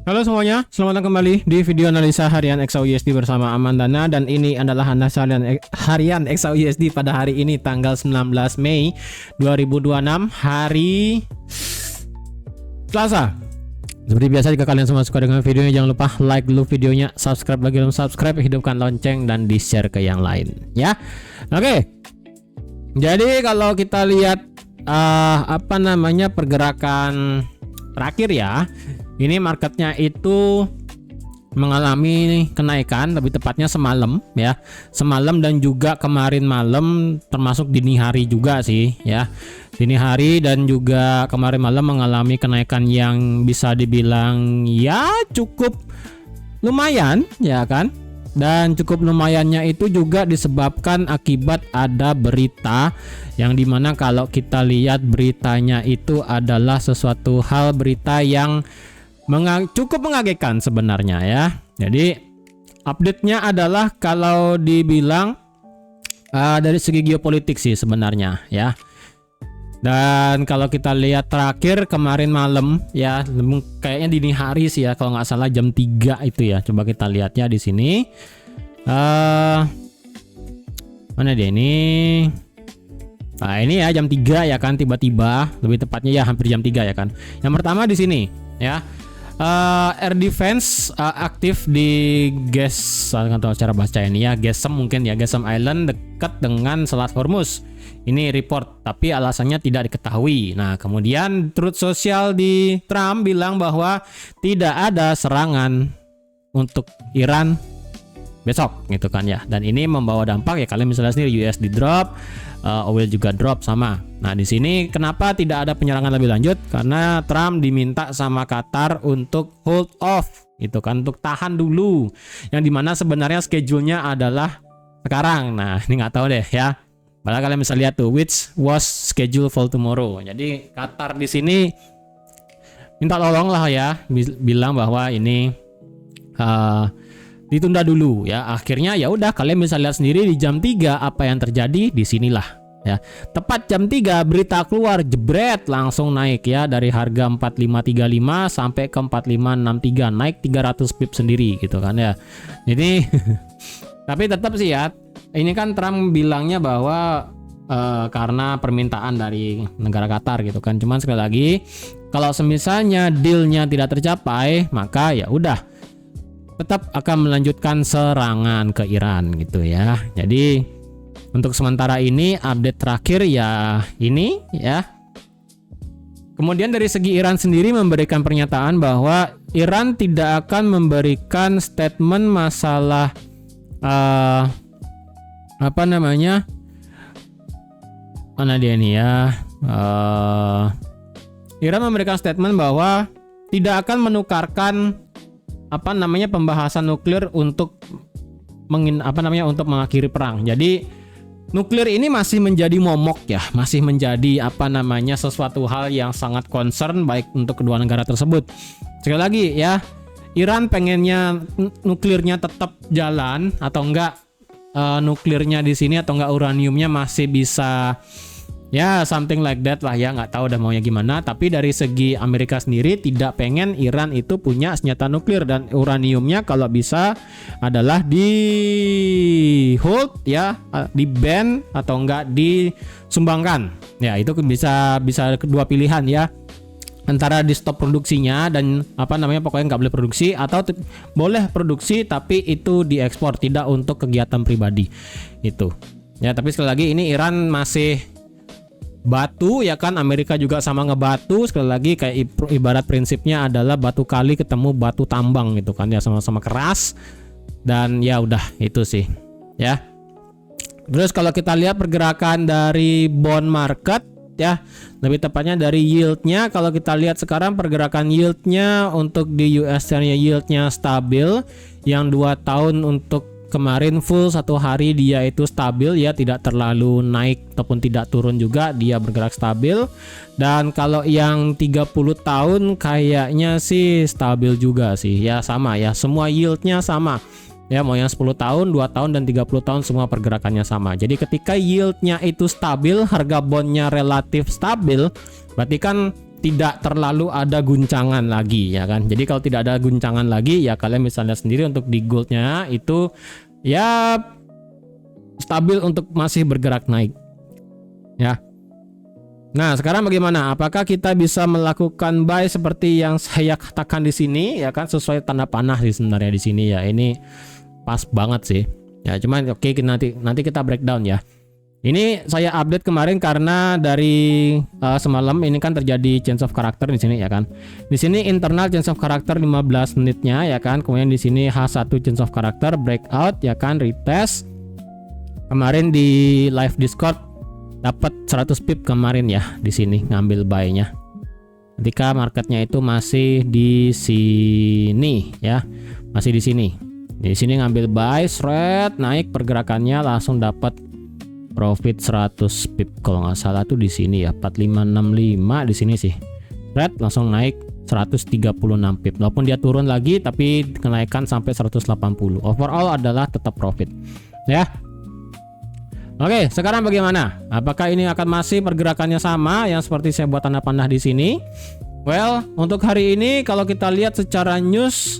Halo semuanya, selamat datang kembali di video analisa harian XAUUSD bersama Amandana. Dan ini adalah analisa harian XAUUSD pada hari ini tanggal 19 Mei 2026, hari Selasa. Seperti biasa, jika kalian semua suka dengan videonya, jangan lupa like dulu videonya, subscribe lagi belum subscribe, hidupkan lonceng dan di share ke yang lain ya. Oke. Jadi kalau kita lihat pergerakan terakhir ya, ini marketnya itu mengalami kenaikan, lebih tepatnya semalam ya, semalam dan juga kemarin malam, termasuk dini hari juga sih ya. Dini hari dan juga kemarin malam mengalami kenaikan yang bisa dibilang ya cukup lumayan ya kan. Dan cukup lumayannya itu juga disebabkan akibat ada berita yang dimana kalau kita lihat beritanya itu adalah sesuatu hal berita yang cukup mengagetkan sebenarnya ya. Jadi update-nya adalah kalau dibilang dari segi geopolitik sih sebenarnya ya. Dan kalau kita lihat terakhir kemarin malam ya, kayaknya dini hari sih ya, kalau nggak salah jam 3 itu ya. Coba kita lihatnya di sini. Mana dia ini? Nah, ini ya jam 3 ya kan, tiba-tiba, lebih tepatnya ya hampir jam 3 ya kan. Yang pertama di sini ya. Air defense aktif di nggak tahu cara baca ini ya, Gesem mungkin ya, Gesem Island dekat dengan Selat Hormuz. Ini report, tapi alasannya tidak diketahui. Nah, kemudian Truth Social di Trump bilang bahwa tidak ada serangan untuk Iran besok gitu kan ya. Dan ini membawa dampak ya, kalian misalnya sendiri USD drop, oil juga drop sama. Nah, di sini kenapa tidak ada penyerangan lebih lanjut? Karena Trump diminta sama Qatar untuk hold off gitu kan, untuk tahan dulu. Yang dimana sebenarnya schedule-nya adalah sekarang. Nah, ini nggak tahu deh ya. Padahal kalian bisa lihat tuh, which was scheduled for tomorrow. Jadi Qatar di sini minta tolong lah ya, bilang bahwa ini ditunda dulu ya. Akhirnya ya udah, kalian bisa lihat sendiri di jam 3 apa yang terjadi di sinilah ya. Tepat jam 3 berita keluar, jebret langsung naik ya, dari harga 4535 sampai ke 4563, naik 300 pip sendiri gitu kan ya. Jadi tapi tetap sih ya, ini kan Trump bilangnya bahwa karena permintaan dari negara Qatar gitu kan. Cuman sekali lagi, kalau semisalnya dealnya tidak tercapai, maka ya udah, tetap akan melanjutkan serangan ke Iran gitu ya. Jadi untuk sementara ini update terakhir ya ini ya. Kemudian dari segi Iran sendiri memberikan pernyataan bahwa Iran tidak akan memberikan statement masalah mana dia nih ya. Iran memberikan statement bahwa tidak akan menukarkan pembahasan nuklir untuk untuk mengakhiri perang. Jadi nuklir ini masih menjadi momok ya, masih menjadi sesuatu hal yang sangat concern baik untuk kedua negara tersebut. Sekali lagi ya, Iran pengennya nuklirnya tetap jalan atau enggak, nuklirnya di sini atau enggak uraniumnya masih bisa ya, something like that lah ya, nggak tahu udah maunya gimana. Tapi dari segi Amerika sendiri tidak pengen Iran itu punya senjata nuklir, dan uraniumnya kalau bisa adalah di hold ya, di ban atau enggak disumbangkan. Ya, itu bisa kedua pilihan ya. Antara di stop produksinya dan pokoknya nggak boleh produksi, atau boleh produksi tapi itu diekspor, tidak untuk kegiatan pribadi itu ya. Tapi sekali lagi ini Iran masih batu ya kan, Amerika juga sama ngebatu. Sekali lagi kayak ibarat prinsipnya adalah batu kali ketemu batu tambang gitu kan ya, sama-sama keras. Dan ya udah itu sih ya. Terus kalau kita lihat pergerakan dari bond market ya, lebih tepatnya dari yieldnya, kalau kita lihat sekarang pergerakan yieldnya untuk di US 10-nya yieldnya stabil. Yang 2 tahun untuk kemarin full 1 hari dia itu stabil ya, tidak terlalu naik ataupun tidak turun juga, dia bergerak stabil. Dan kalau yang 30 tahun kayaknya sih stabil juga sih ya, sama ya, semua yieldnya sama ya, mau yang 10 tahun, 2 tahun, dan 30 tahun semua pergerakannya sama. Jadi ketika yieldnya itu stabil, harga bondnya relatif stabil, berarti kan tidak terlalu ada guncangan lagi ya kan. Jadi kalau tidak ada guncangan lagi ya kalian bisa lihat sendiri untuk di goldnya itu ya stabil untuk masih bergerak naik ya. Nah sekarang bagaimana? Apakah kita bisa melakukan buy seperti yang saya katakan di sini ya kan, sesuai tanda panah sih sebenarnya di sini ya. Ini pas banget sih ya, cuman oke, nanti kita breakdown ya. Ini saya update kemarin karena dari semalam ini kan terjadi change of character di sini ya kan. Di sini internal change of character 15 menitnya ya kan. Kemudian di sini H1 change of character breakout ya kan, retest. Kemarin di live Discord dapat 100 pip kemarin ya di sini ngambil buy-nya. Ketika marketnya itu masih di sini ya. Masih di sini. Di sini ngambil buy, shred, naik pergerakannya langsung dapat profit 100 pip kalau nggak salah tuh di sini ya, 4565 di sini sih. Red langsung naik 136 pip. Walaupun dia turun lagi tapi kenaikan sampai 180. Overall adalah tetap profit. Ya. Oke, sekarang bagaimana? Apakah ini akan masih pergerakannya sama yang seperti saya buat tanda panah di sini? Well, untuk hari ini kalau kita lihat secara news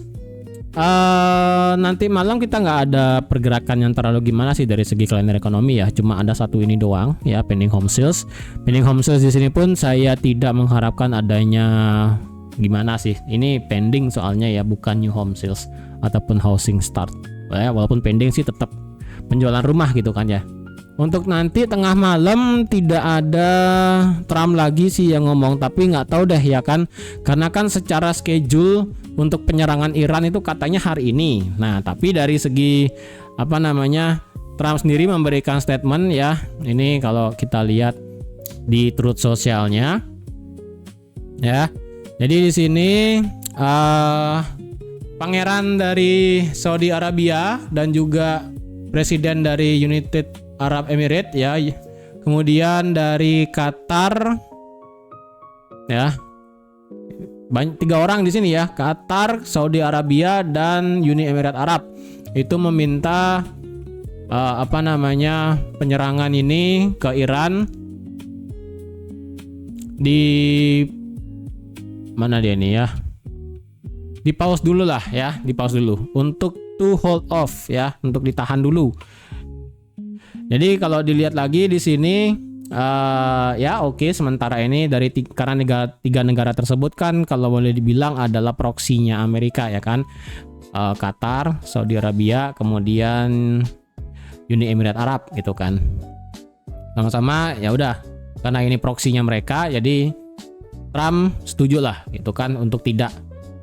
nanti malam kita nggak ada pergerakan yang terlalu gimana sih dari segi kalender ekonomi ya. Cuma ada satu ini doang ya, pending home sales. Pending home sales di sini pun saya tidak mengharapkan adanya gimana sih. Ini pending soalnya ya, bukan new home sales ataupun housing start. Ya, walaupun pending sih tetap penjualan rumah gitu kan ya. Untuk nanti tengah malam tidak ada Trump lagi sih yang ngomong, tapi nggak tahu deh ya kan, karena kan secara schedule untuk penyerangan Iran itu katanya hari ini. Nah tapi dari segi apa namanya, Trump sendiri memberikan statement ya, ini kalau kita lihat di Truth Socialnya ya. Jadi di sini pangeran dari Saudi Arabia dan juga presiden dari United Arab Emirates ya, kemudian dari Qatar ya, banyak 3 orang di sini ya, Qatar, Saudi Arabia dan Uni Emirat Arab itu meminta apa namanya, penyerangan ini ke Iran di mana dia nih ya, di pause dulu lah ya, di pause dulu untuk to hold off ya, untuk ditahan dulu. Jadi kalau dilihat lagi di sini ya oke, sementara ini dari karena tiga negara tersebut kan kalau boleh dibilang adalah proksinya Amerika ya kan, Qatar, Saudi Arabia, kemudian Uni Emirat Arab gitu kan. Sama-sama ya udah, karena ini proksinya mereka, jadi Trump setuju lah gitu kan untuk tidak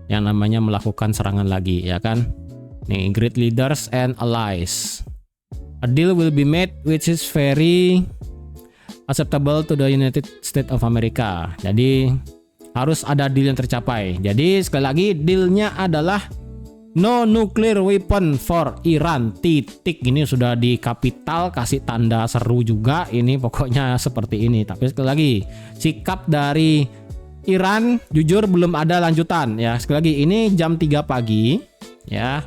yang namanya melakukan serangan lagi ya kan. Nih, great leaders and allies. A deal will be made which is very acceptable to the United States of America. Jadi harus ada deal yang tercapai. Jadi sekali lagi dealnya adalah no nuclear weapon for Iran. Titik. Ini sudah di kapital, kasih tanda seru juga. Ini pokoknya seperti ini. Tapi sekali lagi sikap dari Iran jujur belum ada lanjutan ya. Sekali lagi ini jam 3 pagi ya.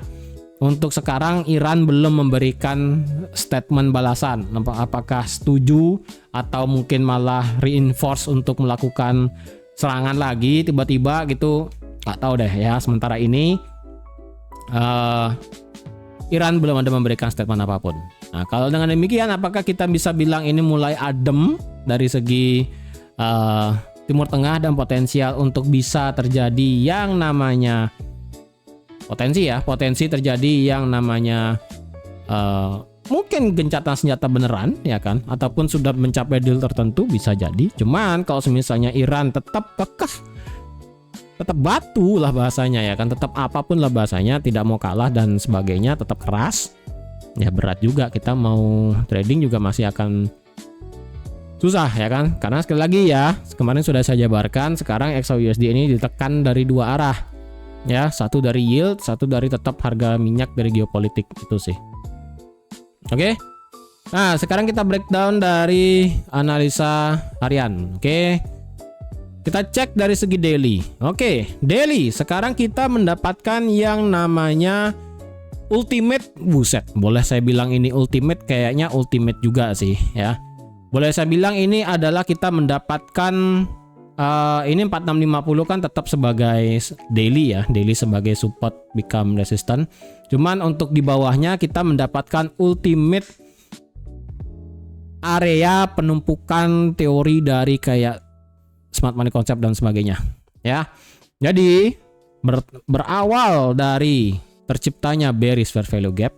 Untuk sekarang Iran belum memberikan statement balasan, apakah setuju atau mungkin malah reinforce untuk melakukan serangan lagi tiba-tiba gitu, nggak tahu deh ya. Sementara ini Iran belum ada memberikan statement apapun. Nah kalau dengan demikian, apakah kita bisa bilang ini mulai adem dari segi Timur Tengah dan potensial untuk bisa terjadi yang namanya potensi terjadi yang namanya mungkin gencatan senjata beneran ya kan, ataupun sudah mencapai deal tertentu bisa jadi. Cuman kalau misalnya Iran tetap kekeh, tetap batu lah bahasanya ya kan, tetap apapun lah bahasanya, tidak mau kalah dan sebagainya, tetap keras ya, berat juga kita mau trading juga masih akan susah ya kan. Karena sekali lagi ya, kemarin sudah saya jabarkan, sekarang XAUUSD ini ditekan dari 2 arah ya, satu dari yield, satu dari tetap harga minyak dari geopolitik itu sih. Oke. Nah, sekarang kita breakdown dari analisa harian. Oke. Kita cek dari segi daily. Oke, daily sekarang kita mendapatkan yang namanya ultimate. Buset, boleh saya bilang ini ultimate, kayaknya ultimate juga sih ya. Boleh saya bilang ini adalah kita mendapatkan Ini 4650 kan tetap sebagai daily ya, daily sebagai support become resistant. Cuman untuk di bawahnya kita mendapatkan ultimate area penumpukan teori dari kayak smart money concept dan sebagainya ya. Jadi berawal dari terciptanya bearish fair value gap,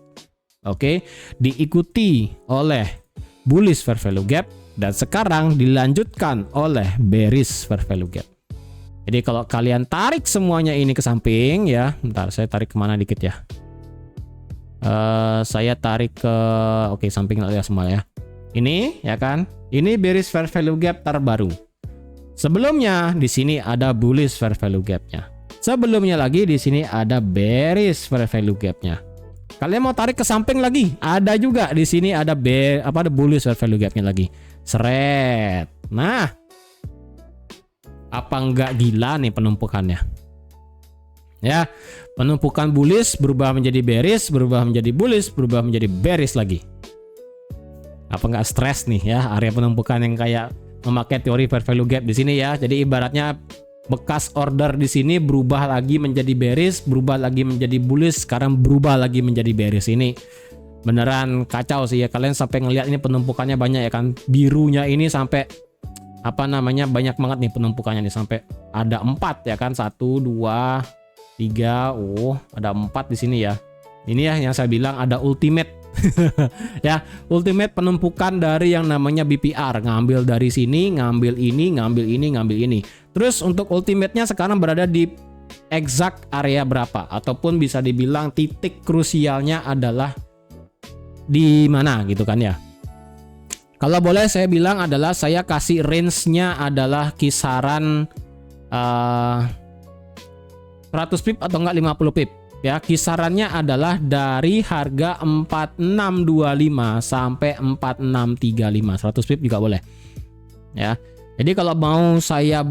oke, diikuti oleh bullish fair value gap, dan sekarang dilanjutkan oleh bearish fair value gap. Jadi kalau kalian tarik semuanya ini ke samping ya, bentar saya tarik kemana dikit ya. Saya tarik ke samping ya semua ya. Ini ya kan, ini bearish fair value gap terbaru. Sebelumnya di sini ada bullish fair value gapnya. Sebelumnya lagi di sini ada bearish fair value gapnya. Kalian mau tarik ke samping lagi, ada juga di sini ada bullish fair value gapnya lagi. Seret. Nah, apa enggak gila nih penumpukannya? Ya, penumpukan bullish berubah menjadi bearish, berubah menjadi bullish, berubah menjadi bearish lagi. Apa enggak stres nih ya area penumpukan yang kayak memakai teori fair value gap di sini ya. Jadi ibaratnya bekas order di sini berubah lagi menjadi bearish, berubah lagi menjadi bullish, sekarang berubah lagi menjadi bearish. Ini beneran kacau sih ya, kalian sampai ngelihat ini penumpukannya banyak ya kan, birunya ini sampai banyak banget nih penumpukannya nih, sampai ada 4 ya kan, 1 2 3, ada 4 di sini ya. Ini ya yang saya bilang ada ultimate ya, ultimate penumpukan dari yang namanya BPR, ngambil dari sini, ngambil ini, ngambil ini, ngambil ini. Terus untuk ultimate-nya sekarang berada di exact area berapa, ataupun bisa dibilang titik krusialnya adalah di mana gitu kan ya. Kalau boleh saya bilang adalah saya kasih range-nya adalah kisaran 100 pip atau enggak 50 pip. Ya, kisarannya adalah dari harga 4625 sampai 4635. 100 pip juga boleh. Ya. Jadi kalau mau saya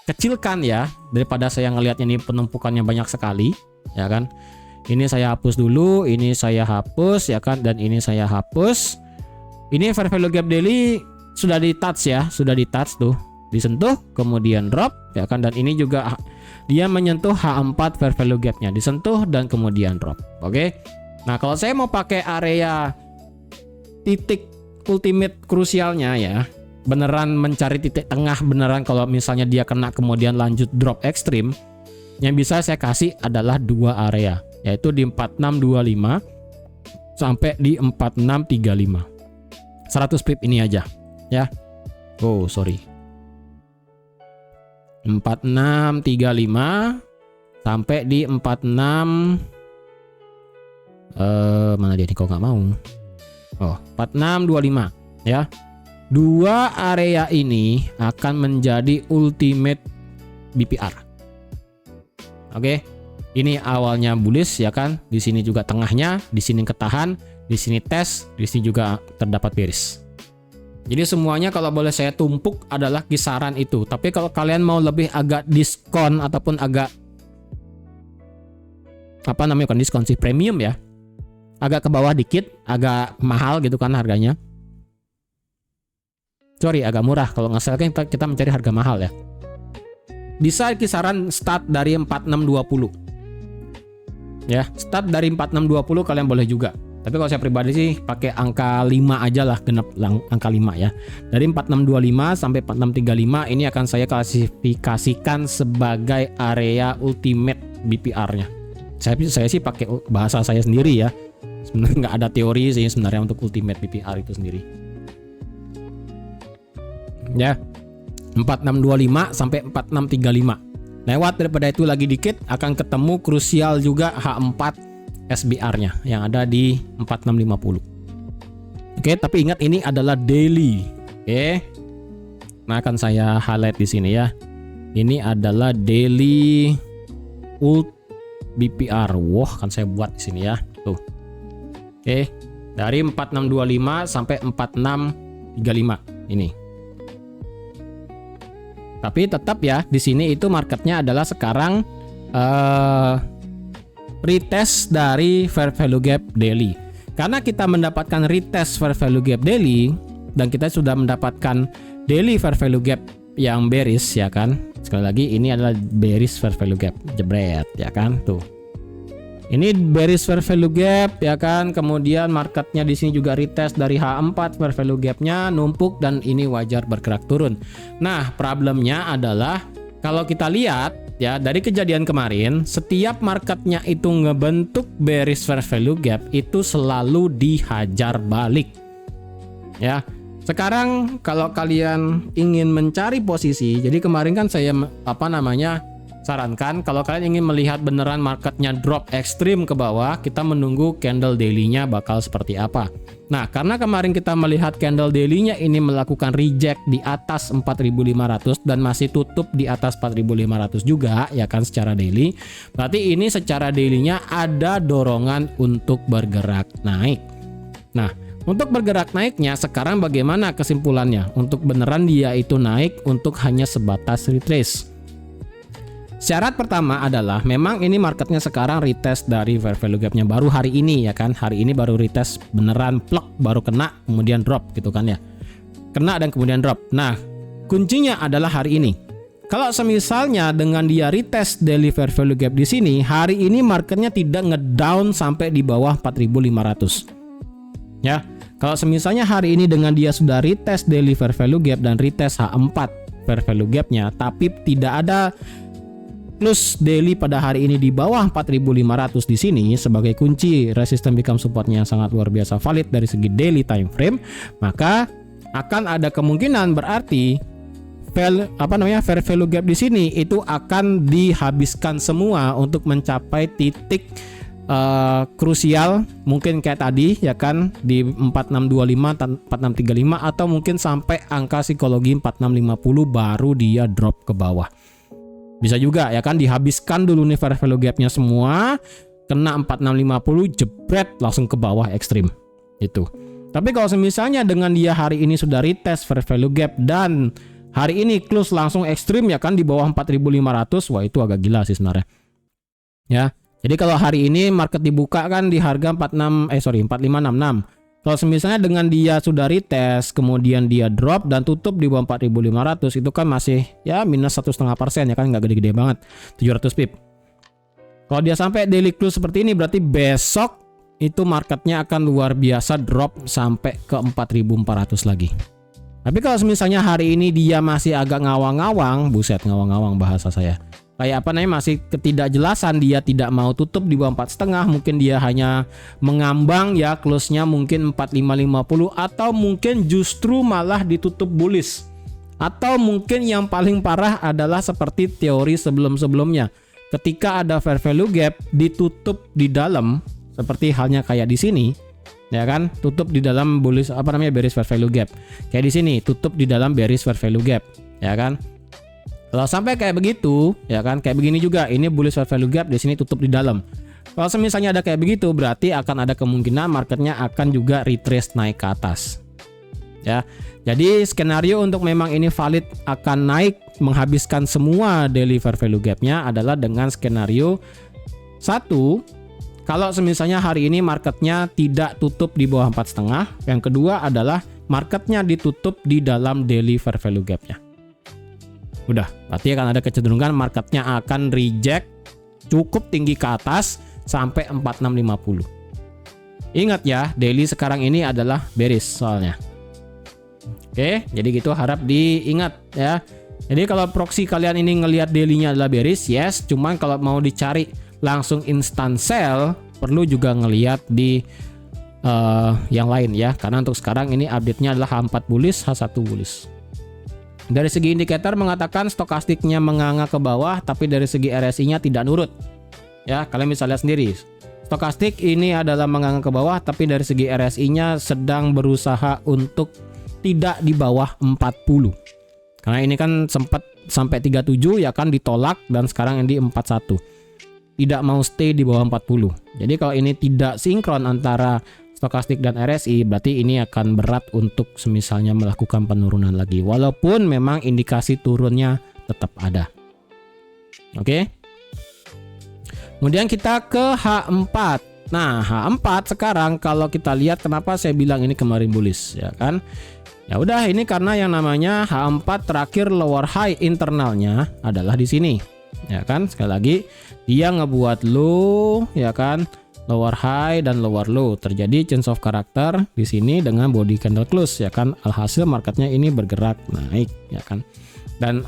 kecilkan ya, daripada saya ngelihatnya ini penumpukannya banyak sekali, ya kan. Ini saya hapus dulu, ini saya hapus ya kan, dan ini saya hapus. Ini fair value gap daily sudah di touch ya, sudah di touch tuh, disentuh kemudian drop ya kan, dan ini juga dia menyentuh H4 fair value gapnya, disentuh dan kemudian drop. Oke. Nah, kalau saya mau pakai area titik ultimate krusialnya ya, beneran mencari titik tengah beneran, kalau misalnya dia kena kemudian lanjut drop ekstrim, yang bisa saya kasih adalah 2 area, yaitu di 4625 sampai di 4635. 100 pip ini aja ya. Oh, sorry. 4635 sampai di 46 mana dia nih kok nggak mau. 4625 ya. 2 area ini akan menjadi ultimate BPR. Oke. Ini awalnya bullish ya kan. Di sini juga tengahnya, di sini ketahan, di sini tes, di sini juga terdapat bearish. Jadi semuanya kalau boleh saya tumpuk adalah kisaran itu. Tapi kalau kalian mau lebih agak diskon ataupun agak bukan diskon sih, premium ya, agak ke bawah dikit, agak mahal gitu kan harganya. Sorry, agak murah. Kalau nggak salah kan kita mencari harga mahal ya. Bisa kisaran start dari 4620 ya, start dari 4620 kalian boleh juga. Tapi kalau saya pribadi sih pakai angka 5 aja lah, genap angka 5 ya. Dari 4625 sampai 4635 ini akan saya klasifikasikan sebagai area ultimate BPR-nya. Saya sih pakai bahasa saya sendiri ya. Sebenarnya nggak ada teori sih sebenarnya untuk ultimate BPR itu sendiri. Ya. 4625 sampai 4635. Lewat daripada itu lagi dikit akan ketemu krusial juga H4 SBR-nya yang ada di 4650. Oke, tapi ingat ini adalah daily. Oke. Nah, akan saya highlight di sini ya. Ini adalah daily ult BPR. Wah, kan saya buat di sini ya. Tuh. Oke. Dari 4625 sampai 4635 ini. Tapi tetap ya, di sini itu marketnya adalah sekarang retest dari fair value gap daily. Karena kita mendapatkan retest fair value gap daily dan kita sudah mendapatkan daily fair value gap yang bearish ya kan. Sekali lagi ini adalah bearish fair value gap, jebret ya kan tuh. Ini bearish fair value gap ya kan. Kemudian marketnya di sini juga retest dari H4 fair value gapnya numpuk dan ini wajar bergerak turun. Nah, problemnya adalah kalau kita lihat ya dari kejadian kemarin, setiap marketnya itu ngebentuk bearish fair value gap itu selalu dihajar balik. Ya. Sekarang kalau kalian ingin mencari posisi, jadi kemarin kan saya sarankan kalau kalian ingin melihat beneran marketnya drop ekstrim ke bawah, kita menunggu candle daily-nya bakal seperti apa. Nah, karena kemarin kita melihat candle daily-nya ini melakukan reject di atas 4.500 dan masih tutup di atas 4.500 juga ya kan secara daily. Berarti ini secara daily-nya ada dorongan untuk bergerak naik. Nah, untuk bergerak naiknya sekarang bagaimana kesimpulannya? Untuk beneran dia itu naik untuk hanya sebatas retrace. Syarat pertama adalah memang ini marketnya sekarang retest dari fair value gapnya baru hari ini ya kan. Hari ini baru retest beneran plek, baru kena kemudian drop gitu kan ya. Kena dan kemudian drop. Nah, kuncinya adalah hari ini. Kalau semisalnya dengan dia retest daily fair value gap di sini, hari ini marketnya tidak ngedown sampai di bawah 4.500. Ya. Kalau semisalnya hari ini dengan dia sudah retest daily fair value gap dan retest H4 fair value gapnya, tapi tidak ada plus daily pada hari ini di bawah 4.500 di sini sebagai kunci resistance become supportnya yang sangat luar biasa valid dari segi daily time frame, maka akan ada kemungkinan berarti fair value gap di sini itu akan dihabiskan semua untuk mencapai titik krusial mungkin kayak tadi ya kan di 4625 4635 atau mungkin sampai angka psikologi 4650 baru dia drop ke bawah. Bisa juga ya kan dihabiskan dulu nih fair value gapnya semua, kena 4650 jebret langsung ke bawah ekstrim itu. Tapi kalau misalnya dengan dia hari ini sudah retest fair value gap dan hari ini close langsung ekstrim ya kan di bawah 4500, wah itu agak gila sih sebenarnya. Ya. Jadi kalau hari ini market dibuka kan di harga 4566. Kalau misalnya dengan dia sudah retest, kemudian dia drop dan tutup di bawah 4.500, itu kan masih ya minus 1,5% ya kan, nggak gede-gede banget, 700 pip. Kalau dia sampai daily close seperti ini, berarti besok itu marketnya akan luar biasa drop sampai ke 4.400 lagi. Tapi kalau misalnya hari ini dia masih agak ngawang-ngawang, buset ngawang-ngawang bahasa saya. Kayak masih ketidakjelasan, dia tidak mau tutup di bawah 4,5, mungkin dia hanya mengambang ya, close-nya mungkin 4550 atau mungkin justru malah ditutup bullish. Atau mungkin yang paling parah adalah seperti teori sebelum-sebelumnya. Ketika ada fair value gap ditutup di dalam seperti halnya kayak di sini, ya kan? Tutup di dalam bullish bearish fair value gap. Kayak di sini tutup di dalam bearish fair value gap, ya kan? Kalau sampai kayak begitu, ya kan, kayak begini juga, ini bullish fair value gap, di sini tutup di dalam. Kalau misalnya ada kayak begitu, berarti akan ada kemungkinan marketnya akan juga retrace naik ke atas. Ya, jadi skenario untuk memang ini valid akan naik menghabiskan semua daily fair value gapnya adalah dengan skenario satu, kalau misalnya hari ini marketnya tidak tutup di bawah 4,5. Yang kedua adalah marketnya ditutup di dalam daily fair value gapnya. Udah, berarti akan ada kecenderungan marketnya akan reject cukup tinggi ke atas sampai 4650. Ingat ya, daily sekarang ini adalah bearish soalnya. Oke, jadi gitu harap diingat ya. Jadi kalau proxy kalian ini ngelihat daily-nya adalah bearish, yes, cuman kalau mau dicari langsung instant sell perlu juga ngelihat di yang lain ya. Karena untuk sekarang ini update-nya adalah H4 bullish, H1 bullish. Dari segi indikator mengatakan stokastiknya menganga ke bawah, tapi dari segi RSI-nya tidak nurut. Ya, kalian bisa lihat sendiri. Stokastik ini adalah menganga ke bawah, tapi dari segi RSI-nya sedang berusaha untuk tidak di bawah 40. Karena ini kan sempat sampai 37 ya kan ditolak dan sekarang ini di 41. Tidak mau stay di bawah 40. Jadi kalau ini tidak sinkron antara stokastik dan RSI, berarti ini akan berat untuk semisalnya melakukan penurunan lagi. Walaupun memang indikasi turunnya tetap ada. Oke. Kemudian kita ke H4. Nah, H4 sekarang kalau kita lihat kenapa saya bilang ini kemarin bullish ya kan. Ya udah, ini karena yang namanya H4 terakhir lower high internalnya adalah di sini. Ya kan? Sekali lagi dia ngebuat low, ya kan? Lower high dan lower low. Terjadi change of character di sini dengan body candle close, ya kan? Alhasil marketnya ini bergerak naik, ya kan? Dan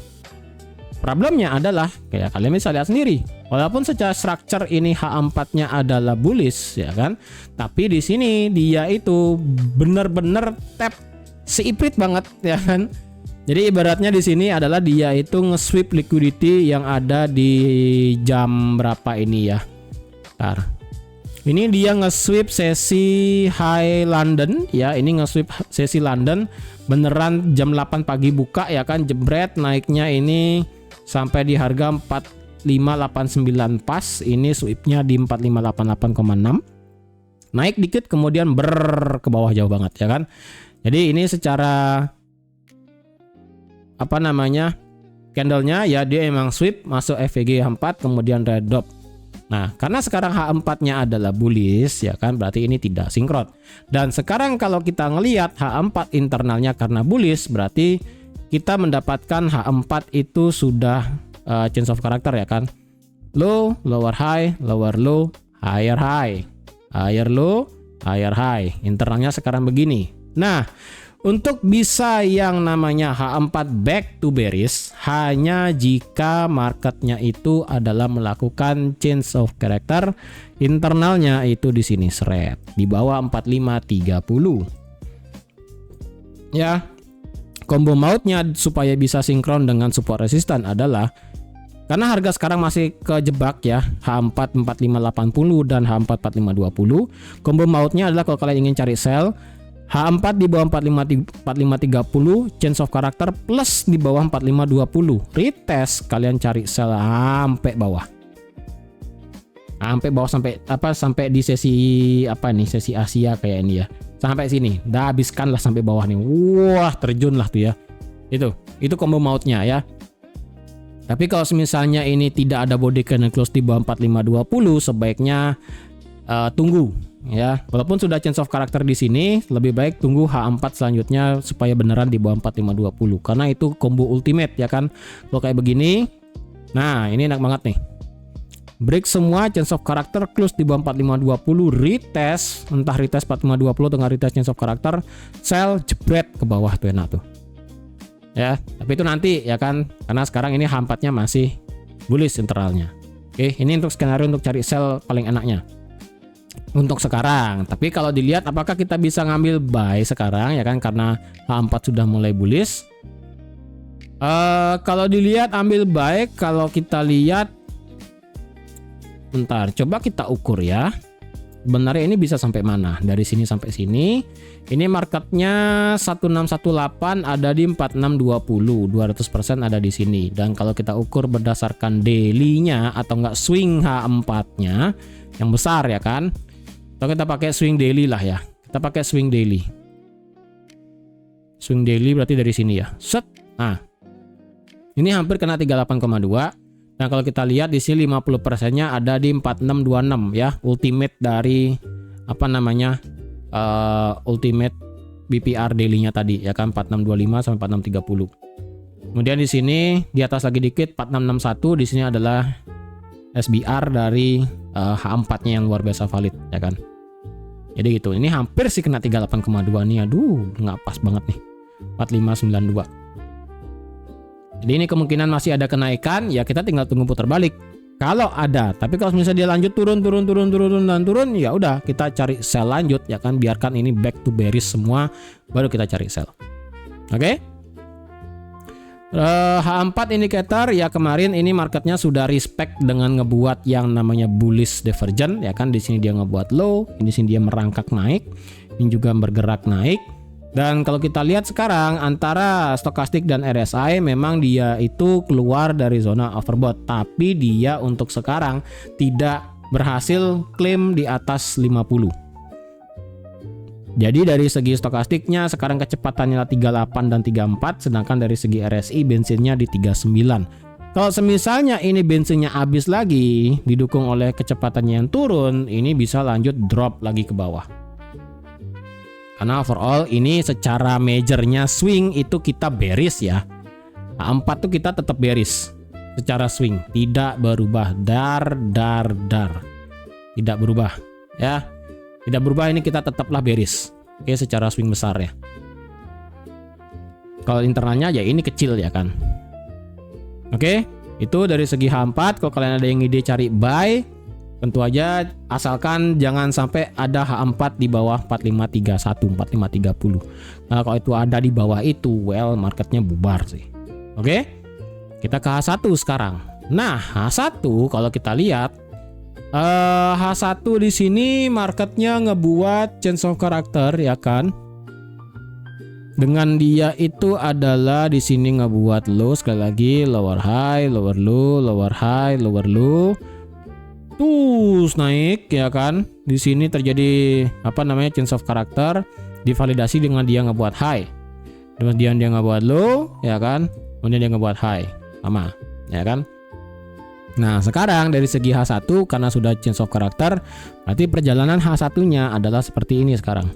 problemnya adalah kayak kalian bisa lihat sendiri. Walaupun secara structure ini H4-nya adalah bullish, ya kan? Tapi di sini dia itu benar-benar tap seiprit banget, ya kan. Jadi ibaratnya di sini adalah dia itu nge-sweep liquidity yang ada di jam berapa ini ya. Bentar. Ini dia nge-sweep sesi high London ya, ini nge-sweep sesi London beneran jam 8 pagi buka, ya kan, jebret naiknya ini sampai di harga 4589 pas, ini sweepnya di 4588,6. Naik dikit kemudian ke bawah jauh banget, ya kan. Jadi ini secara apa namanya candlenya ya, dia emang sweep masuk FVG H4 kemudian red dot. Nah, karena sekarang H4-nya adalah bullish, ya kan, berarti ini tidak sinkron. Dan sekarang kalau kita ngelihat H4 internalnya karena bullish, berarti kita mendapatkan H4 itu sudah change of character, ya kan. Low, lower high, lower low, higher high, higher low, higher high. Internalnya sekarang begini. Nah, untuk bisa yang namanya H4 back to bearish hanya jika marketnya itu adalah melakukan change of character internalnya itu di sini seret di bawah 4530. Ya, combo mautnya supaya bisa sinkron dengan support resistan adalah karena harga sekarang masih kejebak ya, H4 4580 dan H4 4520. Combo mautnya adalah kalau kalian ingin cari sell H4 di bawah 4530 change of character plus di bawah 4520 retest, kalian cari sell sampai bawah. Sampai bawah sampai di sesi apa nih, sesi Asia kayak ini ya. Sampai sini, dah habiskan lah sampai bawah nih. Wah, terjun lah tuh ya. Itu combo mautnya ya. Tapi kalau misalnya ini tidak ada body candle close di bawah 4520, sebaiknya tunggu ya. Walaupun sudah change of character di sini, lebih baik tunggu H4 selanjutnya supaya beneran di bawah 4520 karena itu combo ultimate, ya kan. Kalau kayak begini, nah ini enak banget nih. Break semua change of character close di bawah 4520, retest, entah retest 4520 dengan retest change of character, sell jebret ke bawah tuh, enak tuh. Ya, tapi itu nanti, ya kan, karena sekarang ini H4-nya masih bullish internalnya. Oke, ini untuk skenario untuk cari sell paling enaknya untuk sekarang. Tapi kalau dilihat apakah kita bisa ngambil buy sekarang, ya kan, karena H4 sudah mulai bullish. Kalau dilihat ambil buy, kalau kita lihat, bentar, coba kita ukur ya. Sebenarnya ini bisa sampai mana? Dari sini sampai sini. Ini marketnya 1618 ada di 4620, 200% ada di sini. Dan kalau kita ukur berdasarkan daily-nya atau enggak swing H4-nya yang besar, ya kan. Atau kita pakai swing daily lah ya. Kita pakai swing daily. Swing daily berarti dari sini ya. Set. Nah. Ini hampir kena 38,2. Nah, kalau kita lihat di sini 50%-nya ada di 4626 ya, ultimate dari apa namanya? Ultimate BPR daily-nya tadi, ya kan, 4625 sampai 4630. Kemudian di sini di atas lagi dikit 4661, di sini adalah SBR dari H4-nya yang luar biasa valid, ya kan. Jadi gitu. Ini hampir sih kena 38,2 nih. Aduh, nggak pas banget nih. 4592. Jadi ini kemungkinan masih ada kenaikan, ya kita tinggal tunggu putar balik. Kalau ada, tapi kalau misalnya dia lanjut turun, ya udah kita cari sell lanjut, ya kan, biarkan ini back to bearish semua, baru kita cari sell. Oke? H4 indicator ya, kemarin ini marketnya sudah respect dengan ngebuat yang namanya bullish divergent, ya kan, di sini dia ngebuat low, di sini dia merangkak naik, ini juga bergerak naik. Dan kalau kita lihat sekarang antara stokastik dan RSI memang dia itu keluar dari zona overbought, tapi dia untuk sekarang tidak berhasil klaim di atas 50. Jadi dari segi stokastiknya sekarang kecepatannya 38 dan 34, sedangkan dari segi RSI bensinnya di 39. Kalau semisalnya ini bensinnya habis lagi didukung oleh kecepatannya yang turun, ini bisa lanjut drop lagi ke bawah. Karena overall ini secara majornya swing itu kita bearish ya. H4 tuh kita tetap bearish secara swing, tidak berubah, dar. Tidak berubah ya. Tidak berubah, ini kita tetaplah bearish. Oke, secara swing besar ya. Kalau internalnya ya ini kecil ya kan. Oke, itu dari segi H4. Kalau kalian ada yang ide cari buy, tentu aja asalkan jangan sampai ada H4 di bawah 4531, 4530. Nah, kalau itu ada di bawah itu, well, marketnya bubar sih. Oke, kita ke H1 sekarang. Nah, H1 kalau kita lihat, H1 di sini marketnya ngebuat change of character ya kan. Dengan dia itu adalah di sini ngebuat low, sekali lagi lower high, lower low, lower high, lower low. Terus naik ya kan. Di sini terjadi apa namanya change of character, divalidasi dengan dia ngebuat high. Kemudian dia ngebuat low ya kan. Kemudian dia ngebuat high. Sama ya kan. Nah, sekarang dari segi H1 karena sudah change of character, berarti perjalanan H1-nya adalah seperti ini sekarang.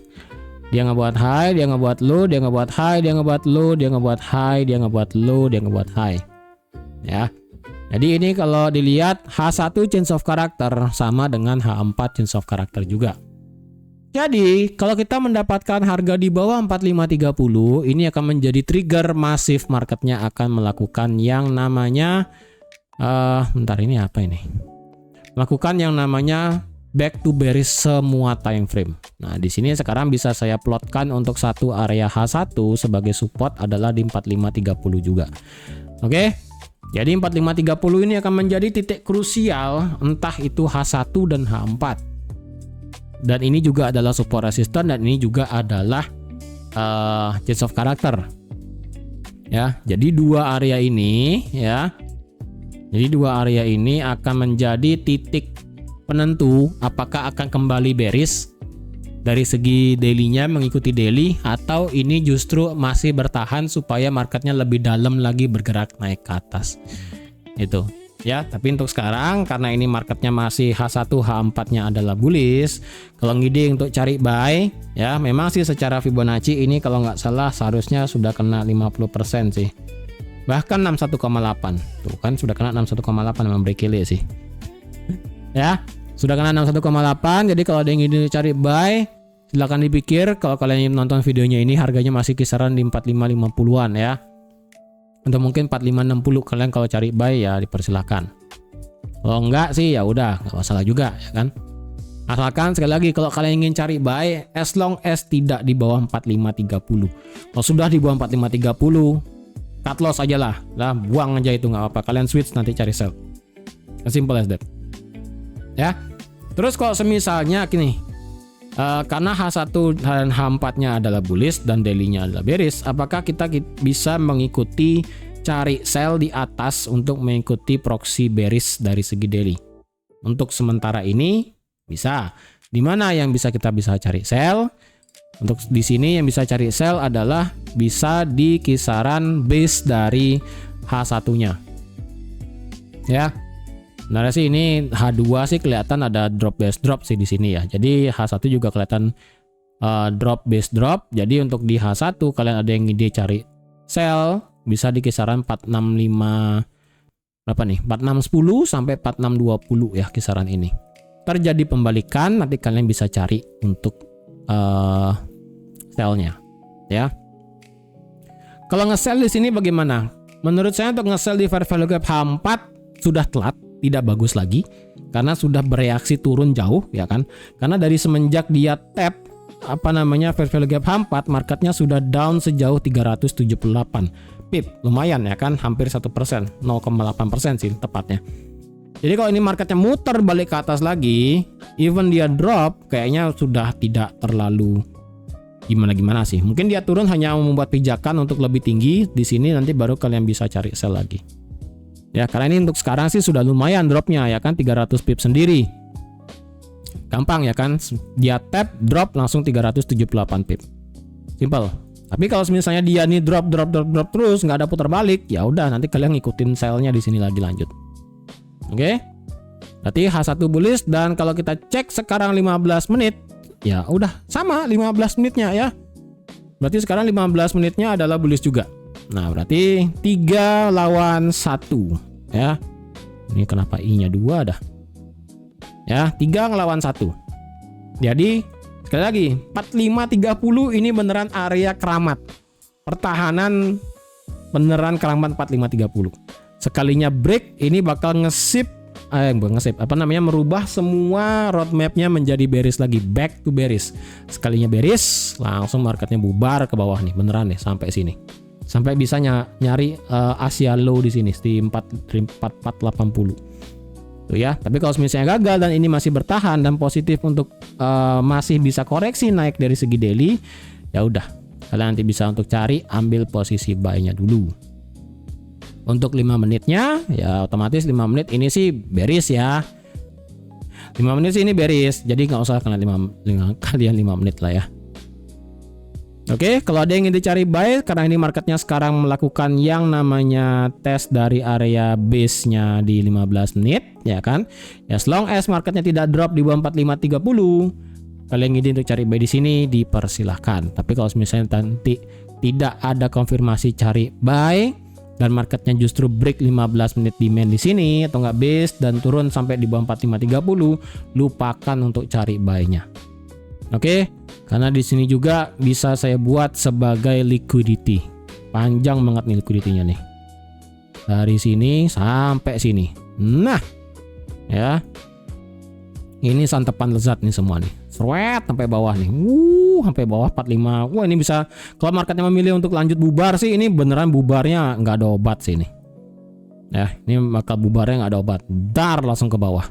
Dia ngebuat high, dia ngebuat low, dia ngebuat high, dia ngebuat low, dia ngebuat high, dia ngebuat low, dia ngebuat high. Ya. Jadi ini kalau dilihat H1 change of character sama dengan H4 change of character juga. Jadi, kalau kita mendapatkan harga di bawah 4530, ini akan menjadi trigger masif marketnya akan melakukan yang namanya bentar, ini apa ini? Melakukan yang namanya back to bearish semua time frame. Nah, di sini sekarang bisa saya plotkan untuk satu area H1 sebagai support adalah di 4530 juga. Oke. Jadi 4530 ini akan menjadi titik krusial entah itu H1 dan H4. Dan ini juga adalah support resistance dan ini juga adalah change of character. Ya, jadi dua area ini ya. Jadi dua area ini akan menjadi titik penentu apakah akan kembali bearish dari segi daily-nya mengikuti daily atau ini justru masih bertahan supaya marketnya lebih dalam lagi bergerak naik ke atas. Itu ya, tapi untuk sekarang karena ini marketnya masih H1 H4-nya adalah bullish, kalau ngide untuk cari buy ya memang sih secara Fibonacci ini kalau nggak salah seharusnya sudah kena 50% sih. Bahkan 61,8. Tuh kan sudah kena 61,8 memang break-even sih. Ya, sudah kena 61,8. Jadi kalau ada yang ingin cari buy, silakan dipikir. Kalau kalian ingin nonton videonya ini harganya masih kisaran di 4550-an ya. Atau mungkin 4560 kalian kalau cari buy ya dipersilakan. Kalau enggak sih ya udah, enggak masalah juga ya kan. Asalkan sekali lagi kalau kalian ingin cari buy as long as tidak di bawah 4530. Kalau sudah di bawah 4530, cut loss aja lah, buang aja itu nggak apa-apa. Kalian switch nanti cari sell. As simple as that. Ya. Terus kalau semisalnya gini, karena H1 dan H4-nya adalah bullish dan daily-nya adalah bearish, apakah kita bisa mengikuti cari sell di atas untuk mengikuti proxy bearish dari segi daily? Untuk sementara ini bisa. Di mana yang bisa cari sell? Untuk di sini yang bisa cari sell adalah bisa di kisaran base dari H1-nya. Ya. Sebenarnya sih ini H2 sih kelihatan ada drop base drop sih di sini ya. Jadi H1 juga kelihatan drop base drop. Jadi untuk di H1 kalian ada yang ide cari sell bisa di kisaran 465 berapa nih? 4610 sampai 4620 ya kisaran ini. Terjadi pembalikan nanti kalian bisa cari untuk sell-nya ya. Kalau nge-sell di sini bagaimana? Menurut saya untuk nge-sell di fair value gap H4 sudah telat, tidak bagus lagi karena sudah bereaksi turun jauh ya kan. Karena dari semenjak dia tap fair value gap H4 marketnya sudah down sejauh 378 pip, lumayan ya kan, hampir 1%, 0,8% sih tepatnya. Jadi kalau ini marketnya muter balik ke atas lagi, even dia drop kayaknya sudah tidak terlalu gimana-gimana sih. Mungkin dia turun hanya membuat pijakan untuk lebih tinggi di sini, nanti baru kalian bisa cari sell lagi. Ya, karena ini untuk sekarang sih sudah lumayan dropnya ya kan, 300 pip sendiri. Gampang ya kan, dia tap drop langsung 378 pip. Simple. Tapi kalau misalnya dia nih drop terus nggak ada putar balik, ya udah nanti kalian ngikutin sell-nya di sini lagi lanjut. Oke. Berarti H1 bullish, dan kalau kita cek sekarang 15 menit ya udah sama 15 menitnya ya. Berarti sekarang 15 menitnya adalah bullish juga. Nah, berarti 3 lawan 1 ya. Ini kenapa I-nya 2 dah? Ya, 3 ngelawan 1. Jadi, sekali lagi, 45.30 ini beneran area keramat. Pertahanan beneran keramat 45.30. Sekalinya break, ini bakal merubah semua roadmapnya menjadi bearish lagi, back to bearish. Sekalinya bearish, langsung marketnya bubar ke bawah nih, beneran nih sampai sini. Sampai bisa nyari Asia low di sini di 4480. Tuh ya. Tapi kalau misalnya gagal dan ini masih bertahan dan positif untuk masih bisa koreksi naik dari segi daily, ya udah. Kalian nanti bisa untuk cari ambil posisi buy-nya dulu. Untuk 5 menitnya ya otomatis 5 menit ini sih bearish ya. 5 menit sih ini bearish. Jadi nggak usah kalian 5 menit lah ya. Oke, kalau ada yang ingin dicari buy, karena ini marketnya sekarang melakukan yang namanya tes dari area base-nya di 15 menit, ya kan? As long as marketnya tidak drop di bawah 45.30, kalian ingin untuk cari buy di sini dipersilahkan. Tapi kalau misalnya nanti tidak ada konfirmasi cari buy dan marketnya justru break 15 menit demand di sini atau nggak base dan turun sampai di bawah 45.30, lupakan untuk cari buy-nya. Oke, karena di sini juga bisa saya buat sebagai liquidity. Panjang banget nih liquidity-nya nih. Dari sini sampai sini. Nah, ya. Ini santapan lezat nih semua nih. Seret sampai bawah nih. Sampai bawah 45. Wah, ini bisa kalau marketnya memilih untuk lanjut bubar sih, ini beneran bubarnya nggak ada obat sih ini. Ya, ini bakal bubarnya nggak ada obat. Dar langsung ke bawah.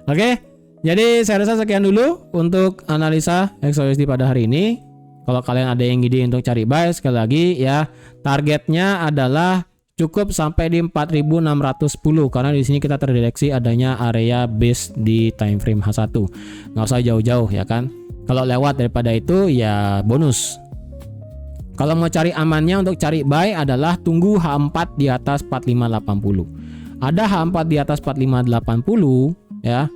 Oke. Jadi saya rasa sekian dulu untuk analisa XAUSD pada hari ini. Kalau kalian ada yang ide untuk cari buy, sekali lagi ya targetnya adalah cukup sampai di 4.610 karena di sini kita terdeteksi adanya area base di time frame H1. Nggak usah jauh-jauh ya kan. Kalau lewat daripada itu ya bonus. Kalau mau cari amannya untuk cari buy adalah tunggu H4 di atas 4580. Ada H4 di atas 4580 ya.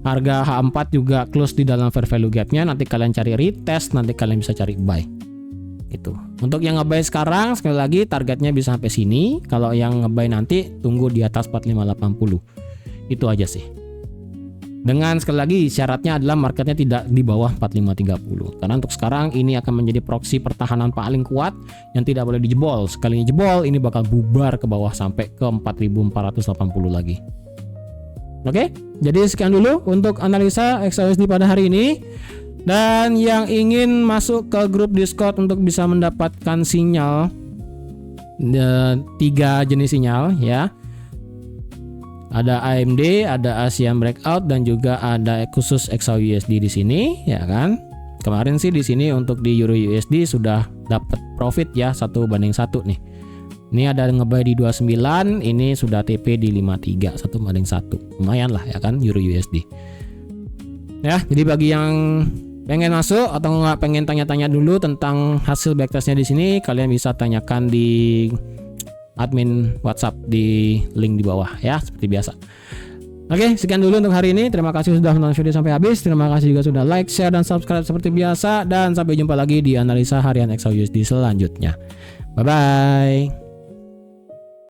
Harga H4 juga close di dalam fair value gapnya. Nanti kalian cari retest, nanti kalian bisa cari buy. Itu. Untuk yang ngebuy sekarang sekali lagi targetnya bisa sampai sini. Kalau yang ngebuy nanti tunggu di atas 4580. Itu aja sih. Dengan sekali lagi syaratnya adalah marketnya tidak di bawah 4530. Karena untuk sekarang ini akan menjadi proksi pertahanan paling kuat yang tidak boleh dijebol. Sekali jebol ini bakal bubar ke bawah sampai ke 4480 lagi. Oke, jadi sekian dulu untuk analisa XAUSD pada hari ini. Dan yang ingin masuk ke grup Discord untuk bisa mendapatkan sinyal 3 jenis sinyal ya. Ada AMD, ada Asian Breakout dan juga ada khusus XAUSD di sini ya kan. Kemarin sih di sini untuk di Euro USD sudah dapat profit ya 1:1 nih. Ini ada ngebuy di 29, ini sudah TP di 53, 1:1. Lumayan lah ya kan Euro USD. Ya, jadi bagi yang pengen masuk atau nggak pengen tanya-tanya dulu tentang hasil backtestnya di sini, kalian bisa tanyakan di admin WhatsApp di link di bawah ya, seperti biasa. Oke, sekian dulu untuk hari ini. Terima kasih sudah menonton video sampai habis. Terima kasih juga sudah like, share, dan subscribe seperti biasa. Dan sampai jumpa lagi di analisa harian XAUSD selanjutnya. Bye-bye.